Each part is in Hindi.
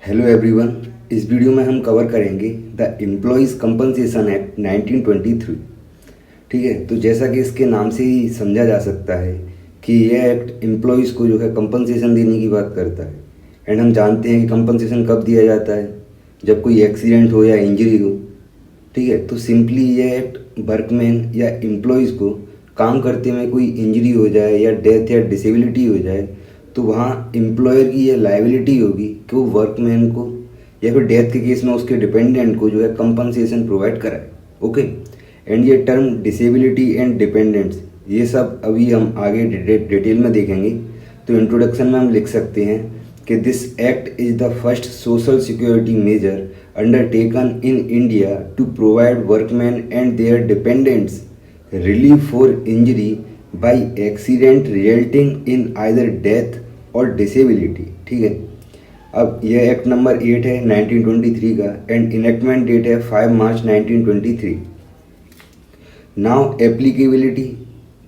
Hello everyone. इस वीडियो में हम कवर करेंगे द एम्प्लॉयज़ कंपनसेशन एक्ट 1923। ठीक है, तो जैसा कि इसके नाम से ही समझा जा सकता है कि यह एक्ट एम्प्लॉयज़ को जो है कंपनसेशन देने की बात करता है। एंड हम जानते हैं कि कंपनसेशन कब दिया जाता है, जब कोई एक्सीडेंट हो या इंजरी हो। ठीक है, तो सिंपली यह एक्ट वर्कमैन या एम्प्लॉयज़ को काम करते में कोई इंजरी हो जाए या डेथ या डिसेबिलिटी हो जाए तो वहाँ एम्प्लॉयर की ये लाइबिलिटी होगी कि वो वर्कमैन को या फिर डेथ के केस में उसके डिपेंडेंट को जो है कंपनसेशन प्रोवाइड कराए। ओके, एंड ये टर्म डिसेबिलिटी एंड डिपेंडेंट्स ये सब अभी हम आगे डिटेल में देखेंगे। तो इंट्रोडक्शन में हम लिख सकते हैं कि this act is the first social security measure undertaken in India to provide workman and their dependents relief for injury by accident resulting in either death और डिसेबिलिटी। ठीक है, अब यह एक्ट नंबर 8 है 1923 का एंड इनेक्टमेंट डेट है 5 मार्च 1923। नाउ एप्लीकेबिलिटी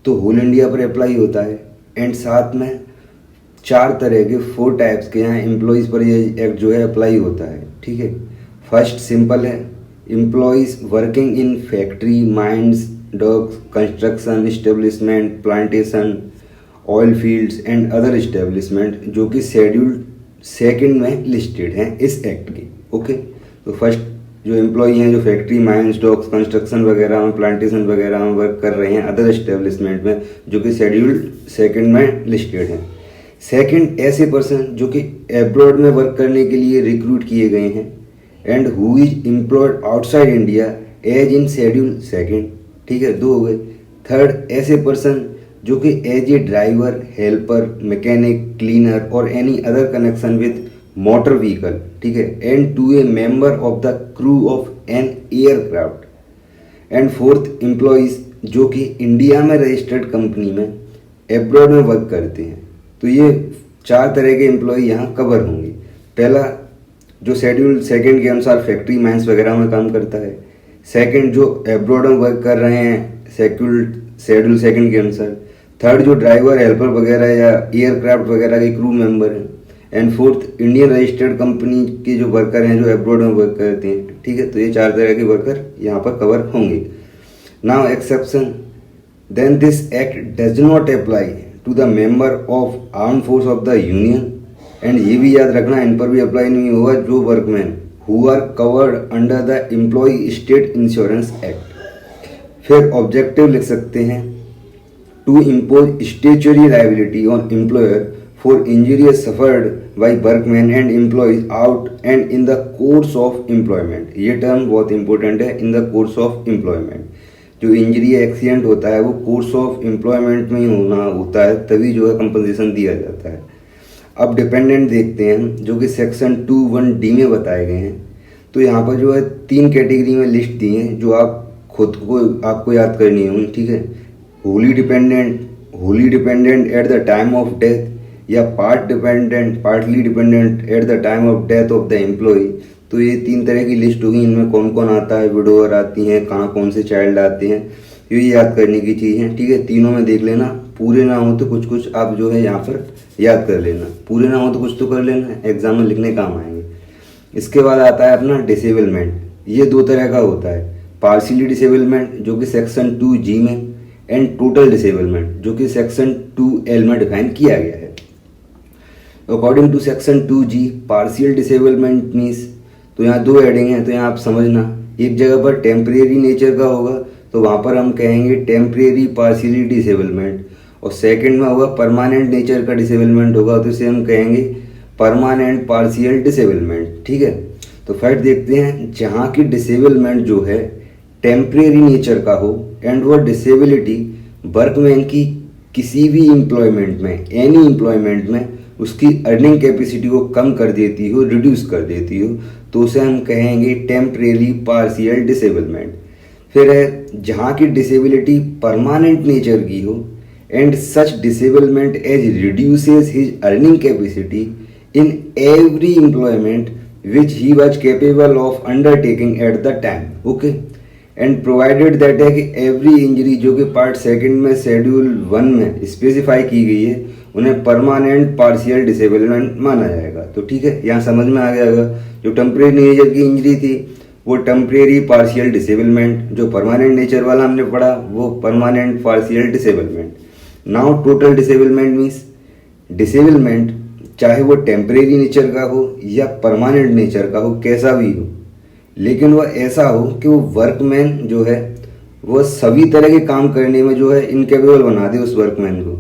तो होल इंडिया पर अप्लाई होता है एंड साथ में 4 तरह के 4 टाइप्स के यहाँ एम्प्लॉयज़ पर ये एक्ट जो है अप्लाई होता है। ठीक है, फर्स्ट सिंपल है, employees working in factory, mines, docks, construction establishment, plantation, oil fields and other establishment जो कि शेड्यूल सेकंड में लिस्टेड हैं इस एक्ट के। ओके, तो फर्स्ट जो एम्प्लॉई हैं जो फैक्ट्री, माइंस, डॉक्स, कंस्ट्रक्शन वगैरह में, प्लांटेशन वगैरह में वर्क कर रहे हैं अदर इस्टेब्लिशमेंट में जो कि शेड्यूल सेकंड में लिस्टेड हैं। सेकंड, ऐसे पर्सन जो कि एब्रॉड में वर्क करने के लिए रिक्रूट किए गए हैं and who is employed outside India as in schedule second. ठीक है, 2 हो गए। थर्ड, ऐसे पर्सन जो कि as a driver, helper, mechanic, cleaner और any other connection with motor vehicle. ठीक है, and to a member of the crew of an aircraft. And fourth, employees जो कि इंडिया में रजिस्टर्ड कंपनी में एब्रॉड में वर्क करते हैं। तो ये 4 तरह के एम्प्लॉय यहाँ कवर होंगे। पहला, जो शेड्यूल सेकंड के अनुसार फैक्ट्री, माइंस वगैरह में काम करता है। सेकंड, जो एब्रॉड में वर्क कर रहे हैं शेड्यूल सेकंड के अनुसार। थर्ड, जो ड्राइवर, हेल्पर वगैरह या एयरक्राफ्ट वगैरह के क्रू मेंबर हैं। And fourth, Indian registered company के जो वर्कर हैं जो एब्रॉड में वर्क करते हैं। ठीक है, तो ये 4 तरह के वर्कर यहाँ पर कवर होंगे। Now exception, then this act does not apply to the member of arm force of the union. And ये भी याद रखना, इन पर भी अप्लाई नहीं होगा जो workman who are covered under the employ state insurance act. फिर ऑब्जेक्टिव लिख सकते हैं, to impose statutory liability on employer for injuries suffered by workman and employees out and in the course of employment. ये टर्म बहुत इंपॉर्टेंट है, in the course of employment. जो इंजरी या एक्सीडेंट होता है वो कोर्स ऑफ एम्प्लॉयमेंट में ही होना होता है, तभी जो है कंपनसेशन दिया जाता है। अब डिपेंडेंट देखते हैं हम, जो कि सेक्शन 2(1)D में बताए गए हैं। तो यहाँ पर जो है 3 कैटेगरी में लिस्ट दी हैं जो आप खुद को आपको याद करनी होगी। ठीक है, wholly dependent at the time of death या partly dependent at the time of death of the employee. तो ये 3 तरह की लिस्ट होगी, इनमें कौन कौन आता है, विडोवर आती हैं, कहाँ कौन से चाइल्ड आते हैं, ये याद करने की चीज़ है। ठीक है, तीनों में देख लेना, पूरे ना हो तो कुछ कुछ आप जो है यहाँ पर याद कर लेना, पूरे ना हो तो कुछ तो कर लेना, एग्जाम में लिखने काम आएंगे। इसके बाद आता है अपना डिसेबलमेंट। ये 2 तरह का होता है, पार्शियली डिसेबलमेंट जो कि सेक्शन 2(G) में एंड टोटल डिसेबलमेंट जो कि सेक्शन 2(L) में डिफाइन किया गया है। According to section 2(G) partial disablement means, तो यहाँ 2 हेडिंग हैं, तो यहाँ आप समझना, एक जगह पर टेम्परेरी नेचर का होगा तो वहाँ पर हम कहेंगे टेम्परेरी पार्शियली डिसेबलमेंट, और सेकंड में होगा परमानेंट नेचर का डिसेबलमेंट होगा तो इसे हम कहेंगे परमानेंट पार्शियल डिसेबलमेंट। ठीक है, तो फर्स्ट देखते हैं, जहाँ की डिसेबलमेंट जो है टेम्परेरी नेचर का हो एंड वो डिसेबिलिटी वर्कमैन की किसी भी एम्प्लॉयमेंट में, एनी एम्प्लॉयमेंट में उसकी अर्निंग कैपेसिटी को कम कर देती हो, रिड्यूस कर देती हो, तो उसे हम कहेंगे टेम्परेरी पार्शियल डिसेबलमेंट। फिर है, जहाँ की डिसेबिलिटी परमानेंट नेचर की हो and such disablement as reduces his earning capacity in every employment which he was capable of undertaking at the time. Okay, and provided that है कि एवरी इंजरी जो कि पार्ट सेकंड में शेड्यूल 1 में स्पेसिफाई की गई है उन्हें परमानेंट पार्शियल डिसेबलमेंट माना जाएगा। तो ठीक है, यहाँ समझ में आ गया होगा जो टेम्परेरी नेचर की इंजरी थी वो टेम्परेरी पार्शियल डिसेबलमेंट, जो परमानेंट नेचर वाला हमने पढ़ा वो permanent partial disablement. Now total disablement means disablement चाहे वो टेम्परेरी नेचर का हो या परमानेंट नेचर का हो, कैसा भी हो, लेकिन वह ऐसा हो कि वो वर्कमैन जो है वह सभी तरह के काम करने में जो है इनकेपेबल बना दे उस वर्कमैन को,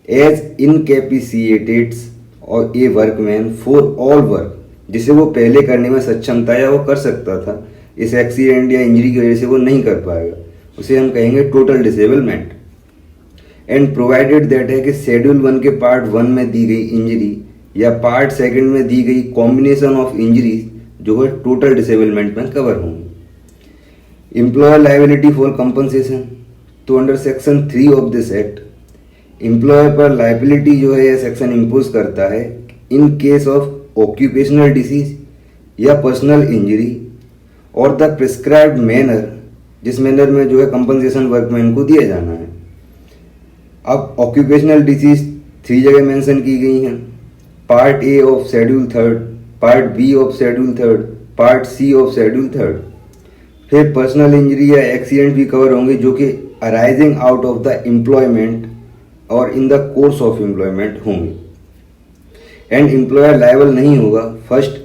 एज इनकेपिसिएटेड और ए वर्कमैन फॉर ऑल वर्क, जिसे वो पहले करने में सक्षम था या वो कर सकता था, इस एक्सीडेंट या इंजरी की वजह से वो नहीं कर पाएगा, उसे हम कहेंगे total disablement. And provided that है कि शेड्यूल 1 के पार्ट 1 में दी गई इंजरी या पार्ट सेकंड में दी गई कॉम्बिनेशन ऑफ इंजरीज जो है टोटल डिसेबलमेंट में कवर होंगी। एम्प्लॉयर लायबिलिटी फॉर कंपनसेशन, तो under section 3 of this act employer पर लायबिलिटी जो है यह सेक्शन इम्पोज करता है in case of occupational disease या पर्सनल इंजरी और द प्रिस्क्राइब्ड मैनर, जिस मैनर में जो है कंपनसेशन वर्कमैन को दिया जाना है। अब ऑक्यूपेशनल डिसीज 3 जगह मेंशन की गई हैं, part A of schedule 3, part B of schedule 3, part C of schedule 3। फिर पर्सनल इंजरी या एक्सीडेंट भी कवर होंगे जो कि arising out of the employment और in the course of employment होंगे। एंड एम्प्लॉयर लायबल नहीं होगा फर्स्ट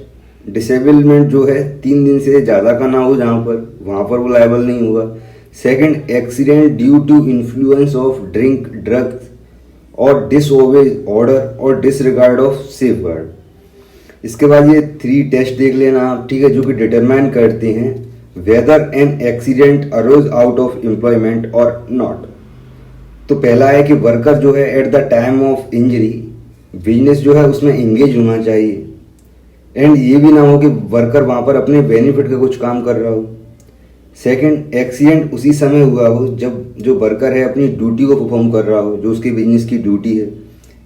डिसेबलमेंट जो है 3 दिन से ज़्यादा का ना हो जहाँ पर, वहाँ पर वो लायबल नहीं होगा। Second, accident due to influence of drink, drugs और डिसओबे ऑर्डर और डिसरिगार्ड ऑफ सेफ गार्ड। इसके बाद ये 3 टेस्ट देख लेना आप, ठीक है, जो कि डिटरमाइन करते हैं whether an accident arose out of employment और नॉट। तो पहला है कि वर्कर जो है at the time of injury business जो है उसमें इंगेज होना चाहिए, एंड ये भी ना हो कि वर्कर वहाँ पर अपने बेनिफिट का कुछ काम कर रहा हो। सेकंड, एक्सीडेंट उसी समय हुआ हो जब जो वर्कर है अपनी ड्यूटी को परफॉर्म कर रहा हो, जो उसकी बिजनेस की ड्यूटी है।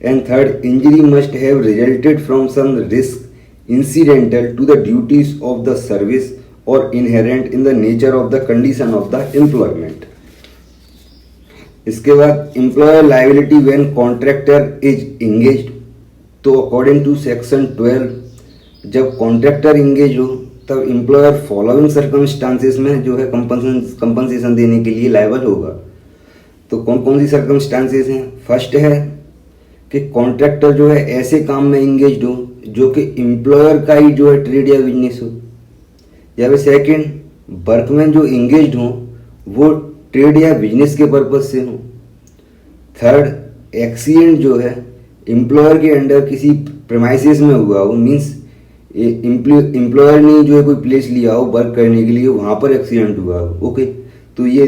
And third, injury must have resulted from some risk incidental to the duties of the service or inherent in the nature of the condition of the employment। इसके बाद employer liability when contractor is engaged, तो according to section 12 जब contractor engage हो तब employer following circumstances में जो है compensation देने के लिए liable होगा। तो कौन कौन सी circumstances हैं? फर्स्ट है कि कॉन्ट्रैक्टर जो है ऐसे काम में इंगेज हो जो कि एम्प्लॉयर का ही जो है ट्रेड या बिजनेस हो, या फिर सेकेंड, वर्कमैन जो इंगेज हो वो ट्रेड या बिजनेस के पर्पज से हो। थर्ड, एक्सीडेंट जो है एम्प्लॉयर के अंडर किसी प्रेमाइसिस में हुआ हो, मीन्स एम्प्लॉयर ने जो है कोई प्लेस लिया हो वर्क करने के लिए, वहाँ पर एक्सीडेंट हुआ हो। ओके, तो ये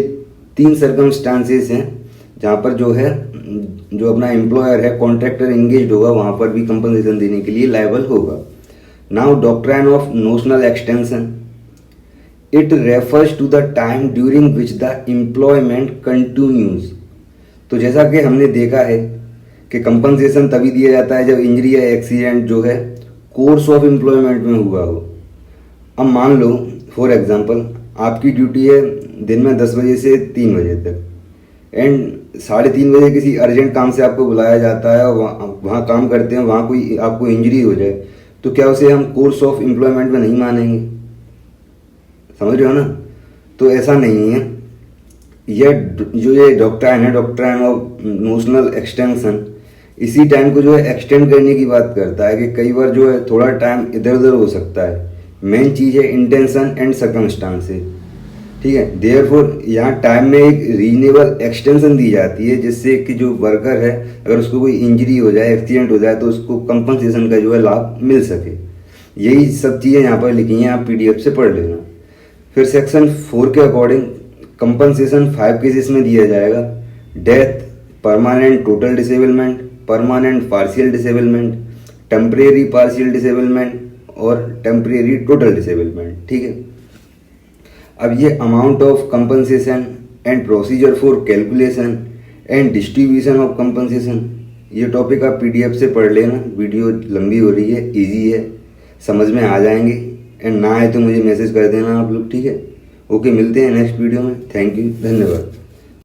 3 सर्कमस्टांसेस हैं जहाँ पर जो है जो अपना एम्प्लॉयर है कॉन्ट्रैक्टर एंगेज होगा, वहाँ पर भी कंपनसेशन देने के लिए लायबल होगा। Now doctrine of notional extension, it refers to the time during which the employment continues. तो जैसा कि हमने देखा है कि कंपनसेशन तभी दिया जाता है जब इंजरी या एक्सीडेंट जो है कोर्स ऑफ एम्प्लॉयमेंट में हुआ हो। अब मान लो फॉर एग्जांपल आपकी ड्यूटी है दिन में 10 बजे से 3 बजे तक, एंड 3:30 बजे किसी अर्जेंट काम से आपको बुलाया जाता है और वहाँ काम करते हैं, वहाँ कोई आपको इंजरी हो जाए, तो क्या उसे हम कोर्स ऑफ एम्प्लॉयमेंट में नहीं मानेंगे? समझ रहे हो ना? तो ऐसा नहीं है। ये डॉक्ट्राइन है, डॉक्ट्राइन ऑफ नोशनल एक्सटेंशन, इसी टाइम को जो है एक्सटेंड करने की बात करता है कि कई बार जो है थोड़ा टाइम इधर उधर हो सकता है। मेन चीज़ है इंटेंशन एंड सर्कमस्टांसेस, ठीक है। देयरफॉर यहाँ टाइम में एक रीजनेबल एक्सटेंशन दी जाती है जिससे कि जो वर्कर है अगर उसको कोई इंजरी हो जाए, एक्सीडेंट हो जाए, तो उसको कंपनसेशन का जो है लाभ मिल सके। यही सब चीज़ें यहाँ पर लिखी हैं, आप PDF से पढ़ लेना। फिर सेक्शन 4 के अकॉर्डिंग कंपनसेशन 5 केसेस में दिया जाएगा: death, permanent total disablement, permanent partial disablement, temporary partial disablement और टेम्परेरी टोटल डिसेबलमेंट, ठीक है। अब ये amount of compensation and procedure for calculation and distribution of compensation, ये टॉपिक आप PDF से पढ़ लेना। वीडियो लंबी हो रही है, इजी है, समझ में आ जाएंगे, एंड ना आए तो मुझे मैसेज कर देना आप लोग, ठीक है। ओके, मिलते हैं नेक्स्ट वीडियो में। थैंक यू, धन्यवाद।